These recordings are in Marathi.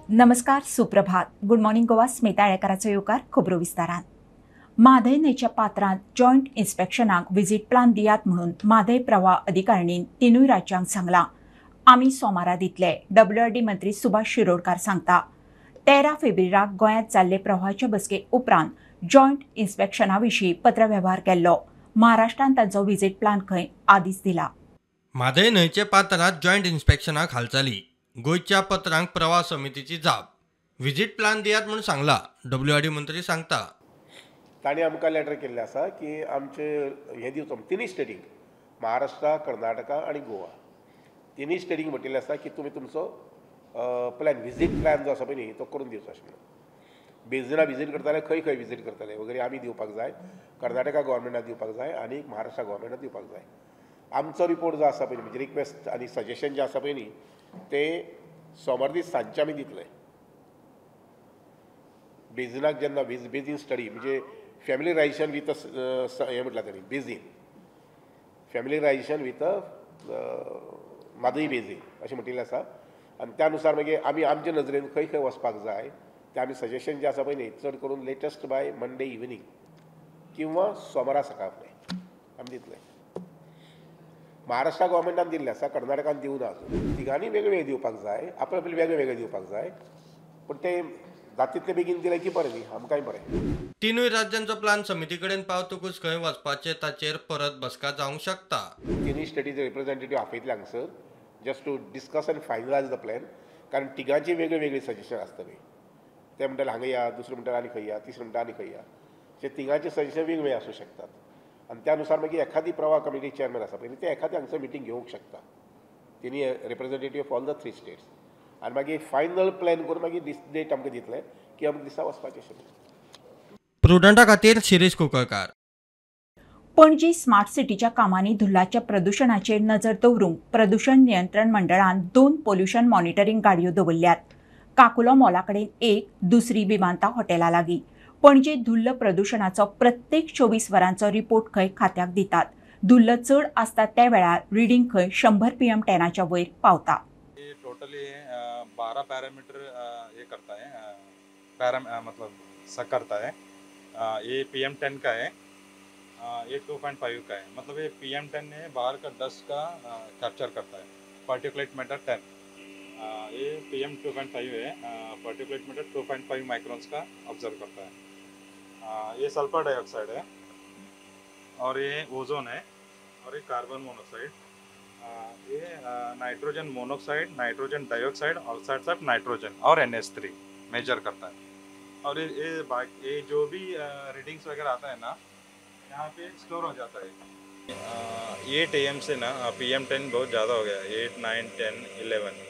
नमस्कार, सुप्रभात. Good morning Goa. स्मिता येळेकाराचो येवकार खबरो विस्तारान. म्हादय न्हंयच्या पात्रांत जॉयंट इन्स्पेक्शनाक व्हिजीट प्लान दियात म्हणून म्हादय प्रवाह अधिकारिणीन तिनूय राज्यांक सांगलां. आमी सोमारा दितले, WRD मंत्री सुभाष शिरोडकार सांगता. 13 फेब्रुवाराक गोंयांत जाल्ले प्रवाहाचे बसके उपरांत जॉयंट इन्स्पेक्शना विशीं पत्रव्यवहार केल्लो. महाराष्ट्रान तांचो व्हिजीट प्लान खंय आदीस दिला. म्हादय न्हंयचे पात्रांत जॉयंट इन्स्पेक्शनाक हालचाली. गोंयच्या पत्रांक प्रवाह समितीची जाप. व्हिजीट प्लान दियात म्हणून सांगला. WRD मंत्री सांगता. तांणी आमकां लेटर केल्लें आसा की आमचे हे दिवचो तिनूय स्टेटीक महाराष्ट्रा, कर्नाटका आनी गोवा तिनूय स्टेटीक म्हटिल्लें आसा की तुमी तुमचो प्लॅन व्हिजीट प्लॅन जो आसा पळय न्ही तो करून दिवचो अशें म्हणून. बेजिना व्हिजीट करताले खंय खंय व्हिजीट करताले वगैरे आमी दिवपाक जाय, कर्नाटका गव्हर्मेंटाक दिवपाक जाय आनी महाराष्ट्रा गव्हर्मेंटाक दिवपाक जाय. आमचो रिपोर्ट जो आसा पळय म्हणजे रिक्वेस्ट आनी सजेशन जे आसा पळय न्ही ते सोमार दीस सांजचे आमी दितले. बेजिनाक जेन्ना बेजीन स्टडी म्हणजे फॅमिलीरायझेशन विथ हें म्हटलां ताणी बेजीन फॅमिलीरायझेशन विथ म्हादय बेजीन अशें म्हटिल्लें आसा. आनी त्या नुसार मागीर आमी आमचे नजरेन खंय खंय वचपाक जाय तें आमी सजेशन जें आसा पळय न्ही चड करून लेटस्ट बाय मंडे इवनिंग किंवा सोमारा सकाळ फुडें आमी दितले. महाराष्ट्रा गव्हर्मेंटान दिल्लें आसा, कर्नाटकान दिवं ना अजून. तिगांनी वेगवेगळे दिवपाक जाय, आपले आपले वेगळे वेगळे दिवपाक जाय, पूण ते जाता तितले बेगीन दिलें की बरें न्ही, आमकांय बरें. तिनूय राज्यांचो प्लान समिती कडेन पावतकूच खंय वचपाचे ताचेर परत बसका जावंक शकता. तिनूय स्टेटीचे रिप्रेझेंटेटीव आपयतले हांगसर जस्ट टू डिस्कस आनी फायनलायज द प्लॅन. कारण तिगांची वेगळी वेगळी सजेशन आसतली. ते म्हणटाले हांगा या, दुसरे म्हणटाले आनी खंय या, तिसरे म्हणटा आनी खंय या. जे तिगांचे सजेशन वेगवेगळे आसूं शकतात. आनी त्या नुसार मागीर एखादी प्रवाह कमिटी चेअरमॅन आसा पळय ते एखादी हांगसर मिटींग घेवंक शकता. तिनी representative of all the 3 states आनी मागीर फायनल प्लॅन करून मागीर डेट आमकां दितले की अमके दिसा वचपाचें अशें. प्रुडंटा खातीर शिरीष कुंकळकार. पणजी स्मार्ट सिटीच्या कामांनी धुल्लाच्या प्रदूषणाचेर नजर दवरूंक प्रदूषण नियंत्रण मंडळान 2 पोल्युशन मॉनिटरिंग गाडयो दवरल्यात. काकुलो मॉला कडेन एक, दुसरी विमानता हॉटेला लागीं. पणजे धुल्ल प्रदूषणाचो प्रत्येक 24 वरांचो रिपोर्ट खंय खात्याक दितात. धुल्ल चड आसता त्या वेळार रिडींग खंय 100 PM10च्या वयर पावता. टोटली 12 पैरामीटर ये करता है, मतलब सब करता है. ये PM10 का है, ये 2.5 का है. मतलब ये PM10 है बाहर का डस्ट का कैप्चर करता है. Particulate matter 10. ये PM 2.5 है, पार्टिकुलेट मैटर 2.5 माइक्रोन्स का ऑब्जर्व करता है. ये सल्फर डाइऑक्साइड है और ये ओजोन है और ये कार्बन मोनोक्साइड. ये nitrogen monoxide, nitrogen dioxide, oxides of nitrogen और NH3 मेजर करता है. और ये जो भी रीडिंग्स वगैरह आता है ना यहाँ पे स्टोर हो जाता है. 8 AM से ना PM10 बहुत ज़्यादा हो गया. 8, 9, 10, 11.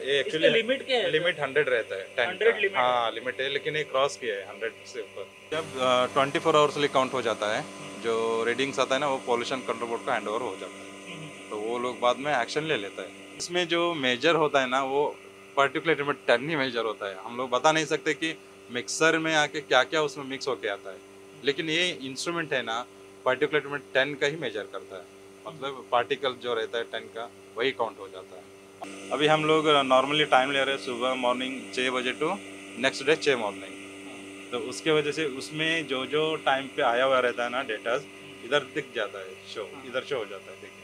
ये एक्चुअली लिमिट क्या है? लिमिट 100 रहता है. 100 लिमिट. हाँ लिमिट है, लेकिन ये क्रॉस किया है 100 से ऊपर. जब 24 आवर्स लिए काउंट हो जाता है, जो रीडिंग्स आता है ना वो पॉल्यूशन कंट्रोल बोर्ड का हैंडओवर हो जाता है. तो वो लोग बाद में एक्शन ले लेता है. इसमें जो मेजर होता है ना वो पार्टिकुलेट लिमिट 10 ही मेजर होता है. हम लोग बता नहीं सकते कि मिक्सर में आके क्या क्या उसमें मिक्स होके आता है, लेकिन ये इंस्ट्रूमेंट है ना पार्टिकुलेट लिमिट 10 का ही मेजर करता है. मतलब पार्टिकल जो रहता है 10 का वही काउंट हो जाता है. अभी हम लोग नॉर्मली टाइम ले रहे हैं सुबह मॉर्निंग 6 बजे टू नेक्स्ट डे 6 मॉर्निंग. तो उसके वजह से उसमें जो जो टाइम पे आया हुआ रहता है ना डेटा इधर दिख जाता है, इधर शो हो जाता है. देखिए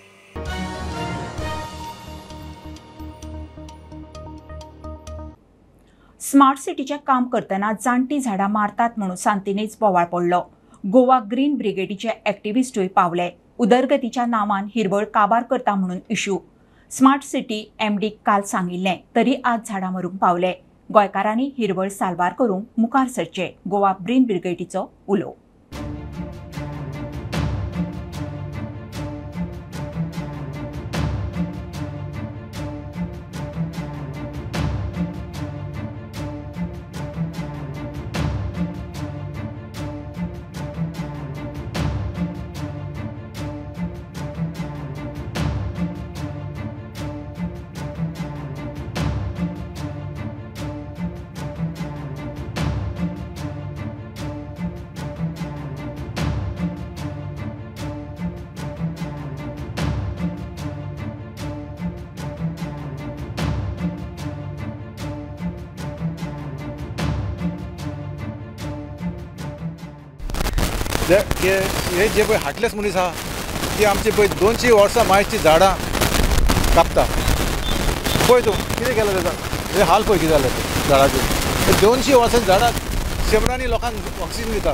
स्मार्ट सिटीचे काम करतना जाणटी झाडां मारतात म्हणून सांतिनेच बोवाळ पडलो. गोवा ग्रीन ब्रिगेडीचे एक्टिव्हिस्टूय पावले. उदरगतीच्या नांवान हिरवळ काबार करता म्हणून इश्यू. स्मार्ट सिटी MDक काल सांगिल्लें तरी आज झाडां मारूंक पावले. गोंयकारांनी हिरवळ साल्वार करूंक मुखार सरचे. गोवा ग्रीन ब्रिगेडीचो उलो. हे जे पळय हार्टलेस मनीस आहा ती आमची पळय 200 वर्सां मायची झाडां कापता. पळय तूं कितें केलां तेका, हे हाल पळय कितें जालें झाडाचे. 200 वर्सांची झाडां शेवणांनी लोकांक ऑक्सिजन दिता,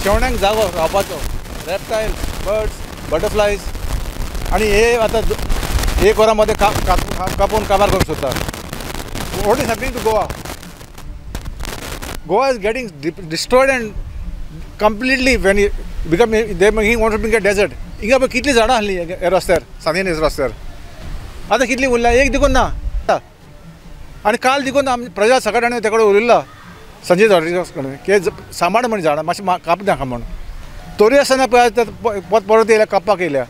शेवण्यांक जागो रावपाचो, रेप्टायल्स, बर्ड्स, बटरफ्लायज, आनी हे आतां 1 वरा मध्ये कापून काबार करूंक सोदता. What is happening to Goa? Goa is getting destroyed and completely when it become they want to become a desert. हिंगा पळय कितली झाडां आहली हे रस्त्यार, सांगेन रस्त्यार आतां कितली उरल्या, एक देखून ना. आनी काल देखून आमी प्रजा सकाळी तेकडे उलयल्ला संजय जावडेकर की सांबाळ म्हण झाडां मातशें काप नाका म्हण. तरी आसतना पळय परत येयल्या कापपाक येयल्या.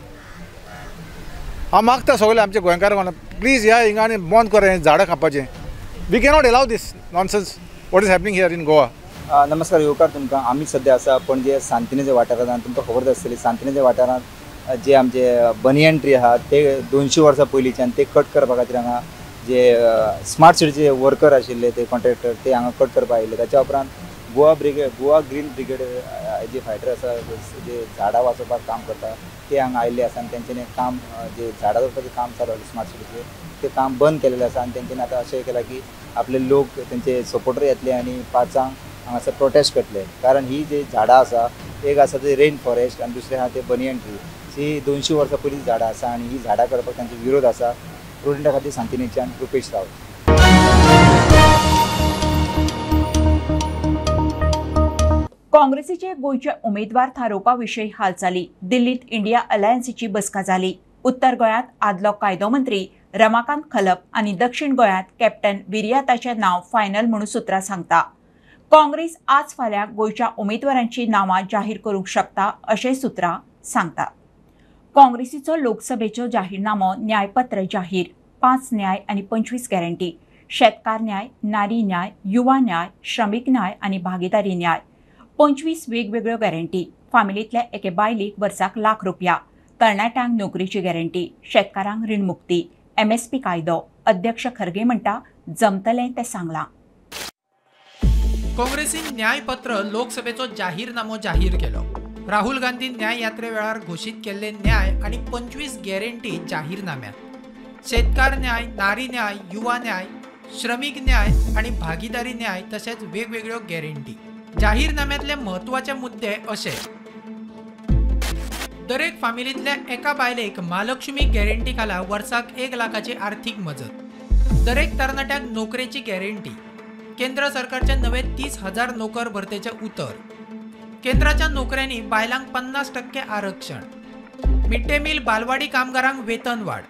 हांव मागता सगळे आमचे गोंयकारांक प्लीज ह्या हिंगा आनी बंद करा हें झाडां कापपाचें. We cannot allow this nonsense. What is happening here in Goa? नमस्कार येवकार तुमकां. आमी सद्या आसा पणजे सांतिनेजे वाठारांत. तुमकां खबर आसतली सांतिनेजे वाठारांत जे आमचे बनियन ट्री आहा ते 200 वर्सां पयलींच्यान ते कट करपा खातीर हांगा जे स्मार्ट सिटीचे वर्कर आशिल्ले ते कॉन्ट्रॅक्टर ते हांगा कट करपा आयिल्ले. ताच्या उपरांत गोवा ग्रीन ब्रिगेड जे फायटर आसा जे झाडां वाचोवपाक काम करता ते हांगा आयिल्ले आसा आनी तेंच्यांनी काम जे झाडां करपाचें काम चालू आसलें स्मार्ट सिटीचें ते काम बंद केलेलें आसा. आनी तेंच्यांनी आतां अशें केलां की आपले लोक तेंचे सपोर्टर येतले आनी 5 हांगासर प्रोटेस्ट करतले. कारण ही जी झाडां आसा एक आसा ते रेन फॉरेस्ट आनी दुसरें आहा ते बनियन ट्री. ही 200 वर्सां पयलीं झाडां आसा आनी ही झाडां करपाक तांचो विरोध आसा. स्टुडंटा खातीर सांतिनेच्यान रुपेश रावत. काँग्रेसीचे गोंयचे उमेदवार थारोवपा विशीं हालचाली. दिल्लीत इंडिया अलायन्सीची बसका जाली. उत्तर गोंयांत आदलो कायदो मंत्री रमाकांत खलप आनी दक्षिण गोंयांत कॅप्टन विर्याताचें नांव फायनल म्हणून सुत्रां सांगता. काँग्रेस आज फाल्यां गोंयच्या उमेदवारांची नांवां जाहीर करूंक शकता अशें सुत्रां सांगता. काँग्रेसीचो लोकसभेचो जाहीरनामो न्यायपत्र जाहीर. 5 न्याय आनी 25 गॅरंटी. शेतकार न्याय, नारी न्याय, युवा न्याय, श्रमीक न्याय आनी भागीदारी न्याय. 25 वेगवेगळ्यो गॅरंटी. फामिलींतल्या एके बायलेक वर्साक ₹1,00,000. तरणाट्यांक नोकरीची गॅरंटी. शेतकारांक रीणमुक्ती. MSP कायदो. अध्यक्ष खरगे म्हणटा जमतलें तें सांगलां. काँग्रेसीन न्यायपत्र लोकसभेचो जाहीरनामो जाहीर केलो. राहुल गांधी न्याय यात्रे वेळार घोशीत केल्ले न्याय आनी 25 गॅरंटी जाहीरनाम्यांत. शेतकार न्याय, नारी न्याय, युवा न्याय, श्रमीक न्याय आनी भागीदारी न्याय तशेंच वेगवेगळ्यो गॅरंटी. जाहीरनाम्यांतले म्हत्वाचे मुद्दे अशे: दरेक फामिलींतल्या एका बायलेक महालक्ष्मी गॅरंटी खाला वर्साक 1 लाखाची आर्थीक मजत. दरेक तरणाट्याक नोकरेची गॅरंटी. केंद्र सरकारचे नवे 30,000 नोकर भरतेचे उतर. केंद्राच्या नोकऱ्यांनी बायलांक 50% आरक्षण. मिड डे मील बालवाडी कामगारांक वेतन वाड.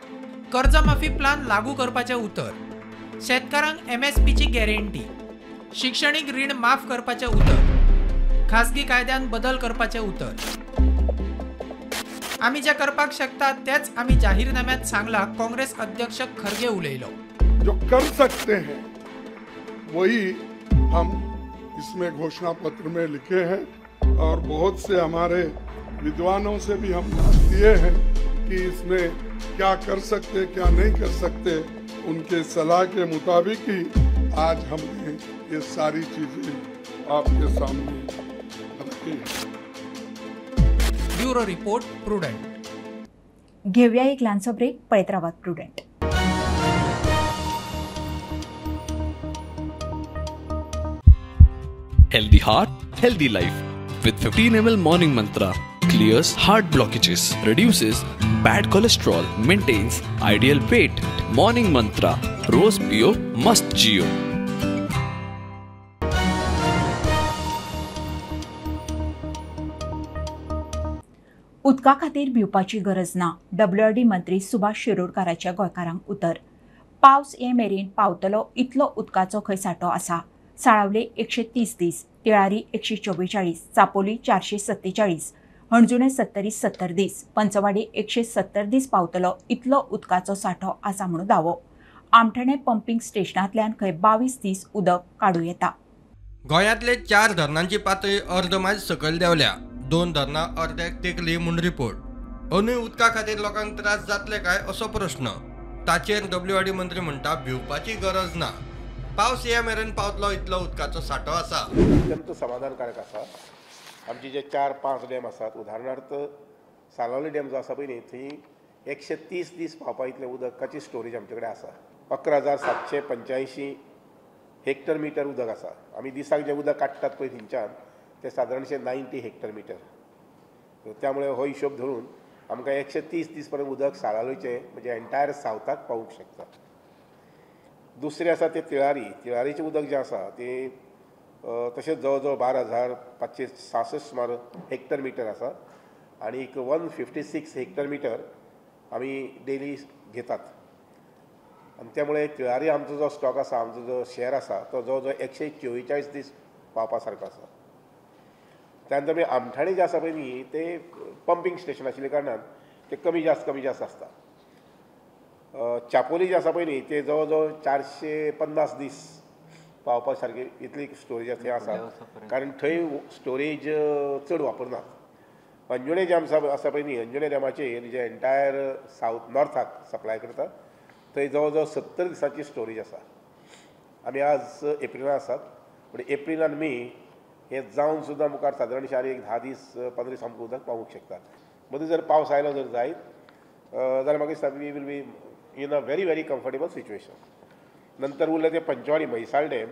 कर्जमाफी प्लान लागू करपाचे उतर. शेतकारांक MSPची गॅरंटी. शिक्षणीक रीण माफ करपाचे उतर. खासगी कायद्यान बदल करपाचे उतर. आमी जे करपाक शकता तेच आमी जाहीरनाम्यात सांगला. काँग्रेस अध्यक्ष खरगे उलयलो. जो कर सकते हैं वही हम इसमें घोषणा पत्र में लिखे हैं और बहुत से हमारे विद्वानों से भी हम दिए हैं कि इसमें क्या कर सकते क्या नहीं कर सकते. उनके सलाह के मुताबिक ही आज हमने ये सारी चीजें आपके सामने रखी हैं. Bureau report prudent. घेऊया एक ल्हानसो ब्रेक. पळयत रावात prudent. Healthy heart, healthy life. With 15 ml Morning Mantra, clears heart blockages, reduces bad cholesterol, maintains ideal weight. Morning Mantra, रोज पियो मस्त जियो. उदका खातीर भिवपाची गरज ना. WRD मंत्री सुभाष शिरोडकाराच्या गोंयकारांक उतर. पावस ये मेरेन पावतलो इतलो उदकाचो खंय सांठो आसा. साळावले 130 दीस, तिळारी 144, चापोली 447, हणजुणे 70 दीस, पंचवाडी 170 दीस पावतलो इतलो उदकाचो सांठो आसा म्हणून दावो. आमठणे पंपिंग स्टेशनांतल्यान खंय 22 दीस उदक काडूं येता. गोंयांतले 4 धरणांची पातळी अर्द मायज सकयल देंवल्या. 2 धरणां अर्द्याक तेंकली म्हूण रिपोर्ट. अंदूय उदका खातीर लोकांक त्रास जातले काय असो प्रश्न. ताचेर WRD मंत्री म्हणटा भिवपाची गरज ना. पावस ह्या मेरेन पावतलो इतलो उदकाचो सांठो आसा. अत्यंत समाधानकारक आसा. आमचे जे 4-5 डॅम आसात, उदाहरणार्थ सालावली डॅम जो आसा पळय न्ही, थंय 130 दीस पावपा इतलें उदकाची स्टोरेज आमचे कडेन आसा. 11,785 हेक्टर मिटर उदक आसा. आमी दिसाक जें उदक काडटात पळय थंयच्यान तें सादारणशें 90 हेक्टर मिटर. त्यामुळे हो हिशोब धरून आमकां 130 दीस पर्यंत उदक साळावलीचें म्हणजे एंटायर सावथाक पावूंक शकता. दुसरें आसा तें तिळारीचें उदक जें आसा तें तशेंच जवळ जवळ 12,566 सुमार हेक्टर मिटर आसा आनी 156 हेक्टर मिटर आमी डेली घेतात. आनी त्यामुळे तिळारी आमचो जो स्टॉक आसा, आमचो जो शेअर आसा तो जवळ जवळ 144 दीस पावपा सारको आसा. त्यानंतर मागीर आमठाणी जे आसा पळय न्ही ते पंपींग स्टेशन आशिल्ल्या कारणान ते कमी जास्त आसता. चापोली जे आसा पळय न्ही ते जवळ जवळ 450 दीस पावपा सारकी इतली स्टोरेज थंय आसा, कारण थंय स्टोरेज चड वापरनात. अंजुणे जे आसा पळय न्ही, अंजुणे डॅमाचेर जे एंटायर सावथ नॉर्थाक सप्लाय करता थंय जवळ जवळ 70 दिसांची स्टोरेज आसा. आमी आज एप्रिलांत आसात, पूण एप्रील आनी मे हे जावन सुद्दां मुखार सादारणशें आनी 10 दीस 15 दीस आमकां उदक पावूंक शकता. मदीं जर पावस आयलो जर जायत जाल्यार म्हाका दिसता we will be in a very comfortable situation. नंतर उरलें तें पंचवाडी म्हैसाळ डॅम,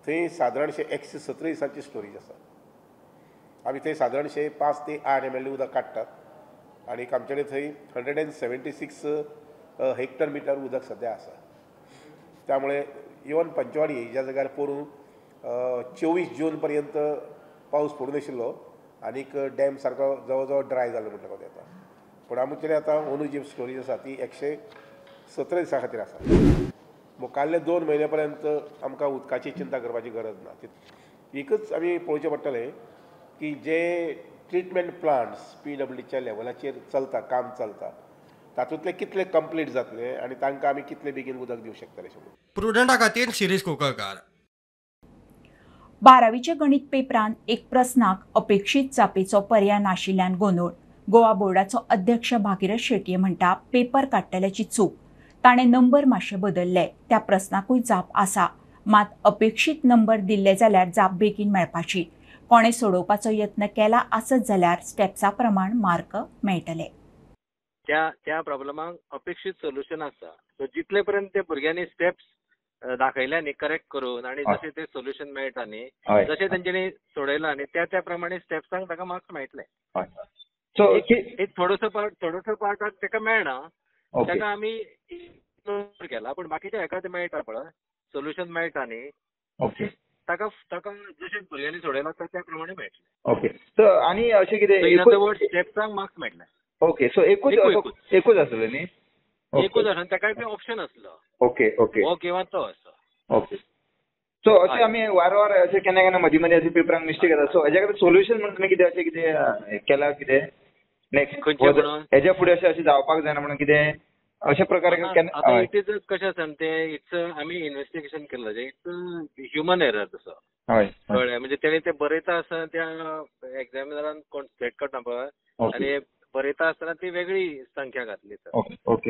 थंय सादारणशें 117 दिसांची स्टोरेज आसा. आमी थंय सादारणशें 5 ते 8 ml उदक काडटात आनी आमचे कडेन थंय 176 हेक्टर मिटर उदक सद्या आसा. त्यामुळे इवन पंचवाडी ज्या जाग्यार पोरूं 24 जून पर्यंत पावस पडूं नाशिल्लो आनीक डॅम सारको जवळ जवळ ड्राय जालो म्हणटा कोता येता. पूण आमचे कडेन आतां अंदू जी स्टोरेज आसा ती 117 दिसां खातीर आसा. मुखाल्ले 2 म्हयने पर्यंत आमकां उदकाची चिंता करपाची गरज ना. एकच आमी पळोवचें पडटलें की जे ट्रिटमेंट प्लांट्स PWDच्या लेवलाचेर चलता, काम चलता, तातूंतले कितले कंप्लीट जातले आनी तांकां आमी कितले बेगीन उदक दिवंक शकतले. प्रुडंटा खातीर शिरीष कोकळकार. 12वीच्या गणित पेपरान एक प्रस्नाक अपेक्षीत जापेचो पर्याय नाशिल्ल्यान गोंदळ. गोवा बोर्डाचो अध्यक्ष भागीरथ शेटये म्हणटा पेपर काडटल्याची चूक. ताणें नंबर मातशे बदलले, त्या प्रस्नाकूय जाप आसा, मात अपेक्षीत नंबर दिल्ले जाल्यार जाप बेगीन मेळपाची. कोणें सोडोवपाचो यत्न केला आसत जाल्यार स्टेप्सा प्रमाण मार्क मेळटले. त्या प्रॉब्लमाक अपेक्षीत सोल्युशन आसा. सो जितले पर्यंत त्या भुरग्यांनी स्टेप्स दाखयल्या न्ही करेक्ट करून आनी जशें ते सोल्युशन मेळटा न्ही, जशें तेंच्यांनी सोडयलां न्ही त्या प्रमाणे स्टेप्सांक ताका मार्क्स मेळटले. एक थोडोसो पार्ट ताका मेळना, ताका आमी केला, पूण बाकीच्या हेका ते मेळटा पळय सोल्युशन मेळटा न्ही, ताका जशें भुरग्यांनी सोडयलां त्या प्रमाणे मेळटले. ओके. सो आनी अशें कितें स्टेप्सांक मार्क्स मेळटले. ओके. सो एकूच आसलें न्ही? एकूच आसा, ताका ते ऑप्शन आसलो. Okay okay. हो किंवा तो असो. ओके. सो अशें आमी वारंवार अशें केन्ना केन्ना मदीं मदीं अशें पेपरांक मिस्टेक जाता. सो हेज्या खातीर सोल्युशन म्हणटा तुमी कितें अशें कितें केलां कितें नेक्स्ट हेज्या फुडें अशें जावपाक जायना म्हणून कितें अशा प्रकारे केन्ना इट इज कशें आसा तें इट्स आमी इन्व्हेस्टिगेशन केल्लें इट्स ह्युमन एरर तसो. कळ्ळें म्हणजे तेणी ते बरयता आसतना त्या एग्जामिनरान कोण स्टेट करता पळय आनी बरयता आसतना ती वेगळी संख्या घातली तर,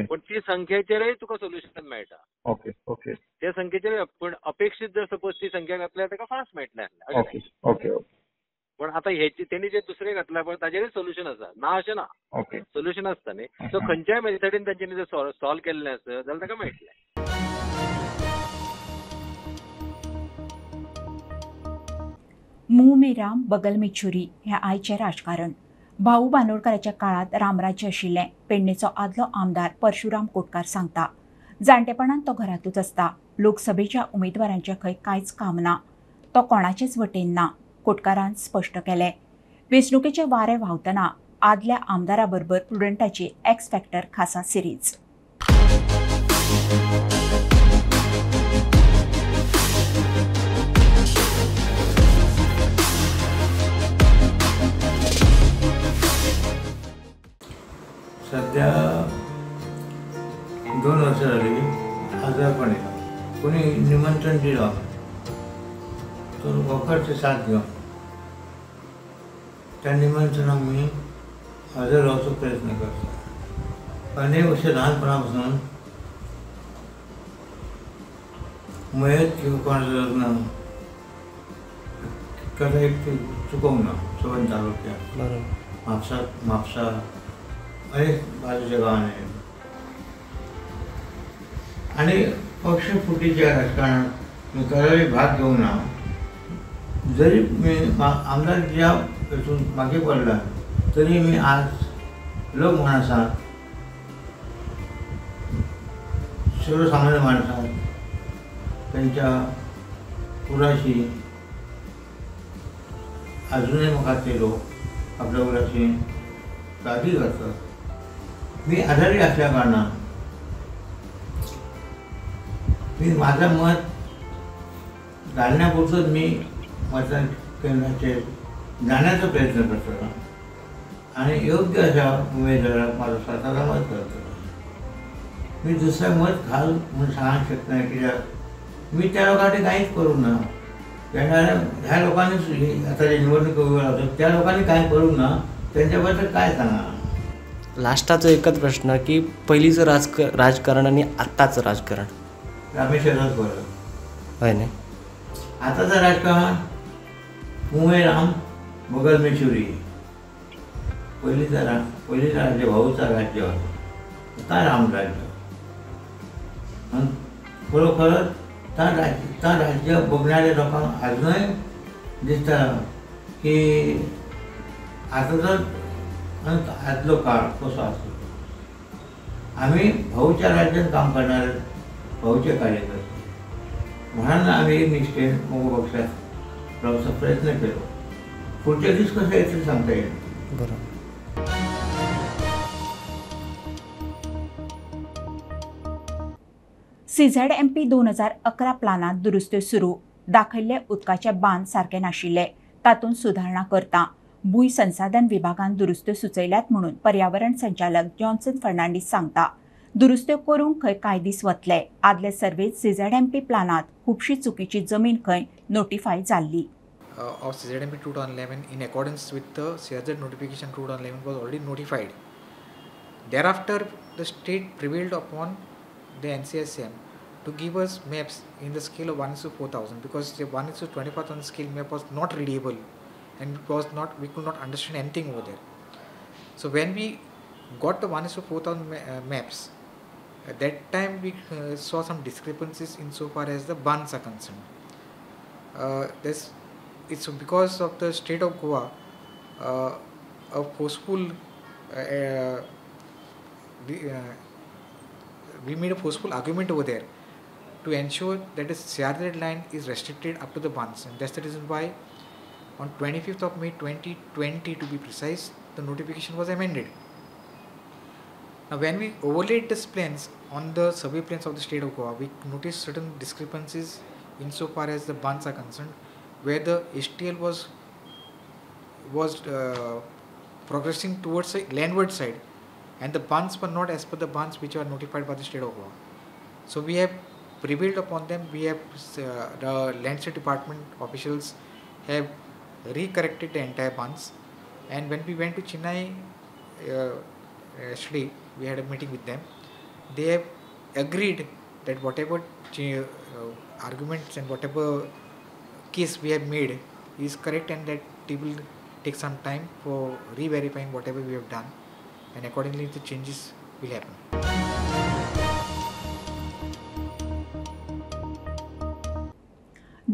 पूण ती संख्येचेरय तुका सोल्युशन मेळटा. Okay okay. त्या संख्येचेर पूण अपेक्षीत जर सपोज ती संख्या घातल्यार ताका फास्ट मेळटलें. Okay okay. पण आता हेची तेणी जे दुसरे घातला पळय ताचेरय सोल्युशन आसा, ना अशें ना. ओके. सोल्युशन आसता न्ही. सो खंयच्याय मेथडीन तांच्यांनी जर सॉल्व केल्लें आसत जाल्यार ताका मेळटलें. मुंह में राम बगल में छुरी हे आयचे राजकारण. भाऊ बांदोडकराच्या काळात रामराज्य आशिल्लें पेडणेचो आदलो आमदार परशुराम कोटकार सांगता. जाणटेपणान तो घरातूच आसता. लोकसभेच्या उमेदवारांचे खंय कांयच काम ना, तो कोणाचेच वटेन ना, कोटकारान स्पश्ट केलें. वेंचणुकेचे वारे व्हांवतना आदल्या आमदारा बरोबर प्रुडंटाची एक्स फॅक्टर खासा सिरीज. सध्या 2 वर्षं झाली आजारपण येतं. कोणी निमंत्रण दिलं तर वखरचे साथ घेऊन त्या निमंत्रणाक मी हजर रावचो प्रयत्न करता. अनेक वर्ष लहानपणापासून मयत किंवा कोणाचं लग्न कदा एक चुकवंक ना सगळ्या तालुक्यात म्हापसा अनेक बाजूच्या गावांनी आणि पक्ष फुटीच्या राजकारणात मी कदाचित भाग घेऊन ना जरी मी आमदारच्या हातून मागे पडला तरी मी आज लोक माणसात सर्वसामान्य माणसात त्यांच्या पुराशी अजूनही म्हाका ते लोक आपल्या पुराशी काळजी करतात. मी आजारी असल्या कारणान मी माझं मत घालण्यापुरतं मी मतदान केंद्राचेर जाण्याचा प्रयत्न करतलो आणि योग्य अशा उमेदवाराक माझं स्वतःला मत करतलो. मी दुसरं मत घाल म्हणून सांगूंक शकना कित्याक मी त्या लोकांनी कांयच करूंक ना. ह्या लोकांनी आता जे निवडणूक वेळ होतो त्या लोकांनी काय करूंक ना त्यांच्याबद्दल काय सांगा. लास्टाचो एकच प्रश्न की पहिलीचं राजकारण आणि आत्ताचं राजकारण रामेश्वरात बरं हय न्ही. आताचं राजकारण मुंबई राम बगल में चुरी पहिलीचा राज्य भाऊचा राज्य होता आता राम राज्य आणि खरोखरच त्या राज्य बघणाऱ्या लोकांना अजूनही दिसता की आताचा आदलो काळ कसो असतो. आम्ही भाऊच्या राज्यात काम करणारे भाऊचे कार्यकर्ते म्हणून आम्ही एक निश्चय मोगो पक्षात रावचा प्रयत्न केलो. पुढच्या दीस कशें येतलें सांगता येईल. बरोबर. CZMP 2011 प्लानात दुरुस्त्यो सुरू. दाखयल्ले उदकाचे बांद सारखे नाशिल्ले, तातूंत सुधारणा करता. भूंय संसाधन विभागान दुरुस्त्यो सुचयल्यात म्हणून पर्यावरण संचालक जॉन्सन फर्नांडीस सांगता. दुरुस्त्यो करूंक खंय कांय दीस वतले. आदले सर्वेत CZMP प्लानात खुबशी चुकीची जमीन खंय नोटिफाय जाल्ली. Of CZMP 2011 in accordance with the CRZ notification 2011 was already notified. Thereafter, the state prevailed upon the NCSM to give us maps in the scale of 1:4000 because the 1:25,000 scale map was not readable and we could not understand anything over there. So when we got the 1:4000 maps, at that time we saw some discrepancies insofar as the bonds are concerned. It's because of the state of Goa, a forceful we made a forceful argument over there to ensure that the CRZ line is restricted up to the bonds, and that's the reason why on 25th of May 2020 to be precise, the notification was amended. Now when we overlaid these plans on the survey plans of the state of Goa, we noticed certain discrepancies insofar as the bonds are concerned, where the STL was progressing towards the landward side and the bonds were not as per the bonds which are notified by the state of Goa. So we have prevailed upon them. We have the land state department officials have recorrected the entire bonds, and when we went to Chennai yesterday, we had a meeting with them. They have agreed that whatever arguments and whatever case we have made is correct, and that they will take some time for re-verifying whatever we have done, and accordingly the changes will happen.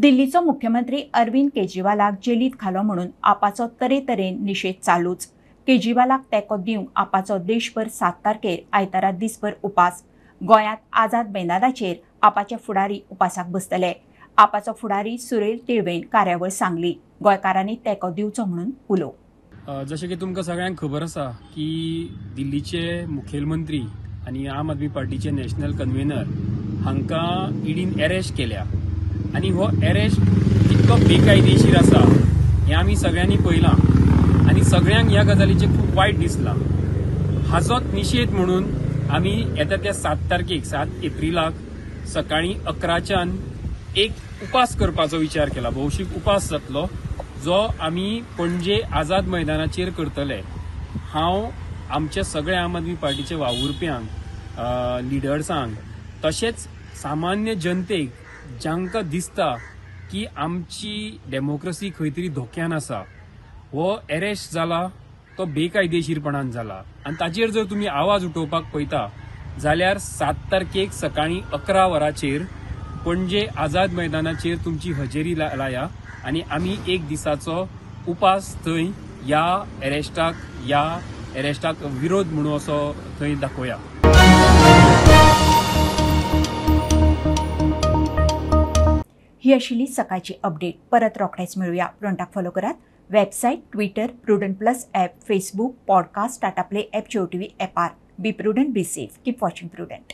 दिल्लीचो मुख्यमंत्री अरविंद केजरीवालाक जेलीत घालो म्हणून आपाचो तरेतरेन निशेध चालूच. केजरीवालाक तेंको दिवंक आपाचो देशभर 7 तारखेर आयतारा दिसभर उपास. गोंयांत आझाद मैदानाचेर आपाचे फुडारी उपासाक बसतले. आपाचो फुडारी सुरेल तिळवेन कार्यावळ सांगली. गोंयकारांनी तेंको दिवचो म्हणून उलो. जशें की तुमकां सगळ्यांक खबर आसा की दिल्लीचे मुखेलमंत्री आनी आम आदमी पार्टीचे नॅशनल कन्व्हेनर हांकां ईडीन अरेस्ट केल्या, आनी हो अरेस्ट कितको बेकायदेशीर आसा हें आमी सगळ्यांनी पळयलां, आनी सगळ्यांक ह्या गजालीचें खूब वायट दिसलां. हाचोच निशेध म्हणून आमी येता त्या 7 तारखेक 7 एप्रिलाक सकाळीं 11च्यान एक उपास करपाचो विचार केला. भौशीक उपास जातलो जो आमी पणजे आझाद मैदानाचेर करतले. हांव आमच्या सगळ्या आम आदमी पार्टीच्या वावुरप्यांक, लिडर्सांक, तशेंच सामान्य जनतेक जांकां दिसता की आमची डेमोक्रेसी खंय तरी धोक्यान आसा. हो अरेस्ट जाला तो बेकायदेशीरपणान जाला आनी ताचेर जर तुमी आवाज उठोवपाक पळयता जाल्यार 7 तारखेक सकाळी 11 वरांचेर पणजे आझाद मैदानाचेर तुमची हजेरी लाया आनी आमी एक दिसाचो उपास थंय ह्या अरेस्टाक विरोध म्हणून असो थंय दाखोवया. ही आशिल्ली सकाळची अपडेट. परत रोखडेच मेळुया. प्रुडंटाक फॉलो करात. Website, Twitter, Prudent plus app, Facebook, podcast, Tata Play app, Jio TV ॲपार. Be Prudent, be safe. Keep watching prudent.